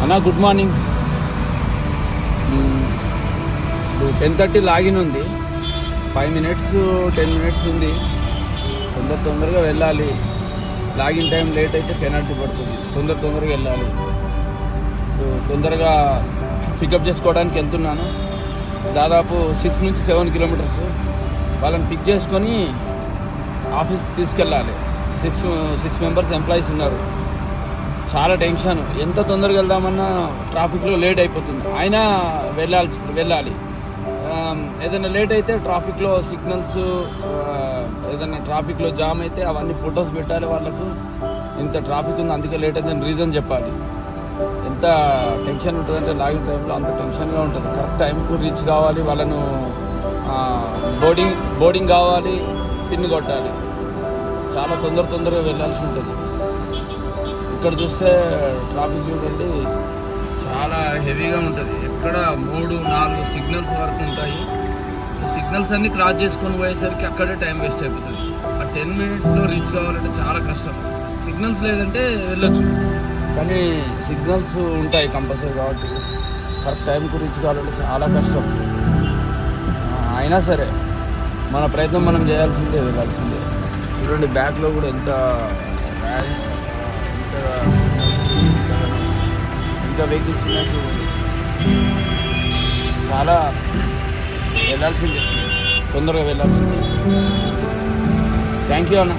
అన్న good morning. 10:30 login ఉంది. 5 minutes 10 minutes ఉంది. తొందరగా వెళ్ళాలి. లాగిన్ టైం లేట్ అయితే పెనాల్టీ పడుతుంది. తొందరగా వెళ్ళాలి. తొందరగా పికప్ చేసుకోవడానికి వెళ్తున్నాను. దాదాపు 6 నుంచి 7 kilometers. వాళ్ళని పిక్ చేసుకొని ఆఫీస్ తీసుకెళ్ళాలి. 6 members ఎంప్లాయీస్ ఉన్నారు. చాలా టెన్షన్. ఎంత తొందరగా వెళ్దామన్నా ట్రాఫిక్లో లేట్ అయిపోతుంది. అయినా వెళ్ళాలి. ఏదైనా లేట్ అయితే ట్రాఫిక్లో సిగ్నల్స్, ఏదైనా ట్రాఫిక్లో జామ్ అయితే అవన్నీ ఫొటోస్ పెట్టాలి. వాళ్ళకు ఇంత ట్రాఫిక్ ఉంది అందుకే లేట్ అయిందని రీజన్ చెప్పాలి. ఎంత టెన్షన్ ఉంటుందంటే లాగిన్ టైంలో అంత టెన్షన్గా ఉంటుంది. కరెక్ట్ టైంకు రీచ్ కావాలి. వాళ్ళను బోర్డింగ్ కావాలి, పిన్ కొట్టాలి. చాలా తొందరగా వెళ్ళాల్సి ఉంటుంది. ఇక్కడ చూస్తే ట్రాఫిక్ చూడండి చాలా హెవీగా ఉంటుంది. ఎక్కడ 3-4 సిగ్నల్స్ వరకు ఉంటాయి. సిగ్నల్స్ అన్నీ క్రాస్ చేసుకొని పోయేసరికి అక్కడే టైం వేస్ట్ అయిపోతుంది. ఆ 10 minutesలో రీచ్ కావాలంటే చాలా కష్టం. సిగ్నల్స్ లేదంటే వెళ్ళొచ్చు, కానీ సిగ్నల్స్ ఉంటాయి కంపల్సరీ కాబట్టి కరెక్ట్ టైంకు రీచ్ కావాలంటే చాలా కష్టం. అయినా సరే మన ప్రయత్నం మనం చేయాల్సిందే, వెళ్ళాల్సిందే. చూడండి బ్యాక్లో కూడా ఎంత వెహికల్స్ ఉన్నాయి చూడండి. చాలా వెళ్ళాల్సిందే, తొందరగా వెళ్ళాల్సిందే. థ్యాంక్ యూ అన్న.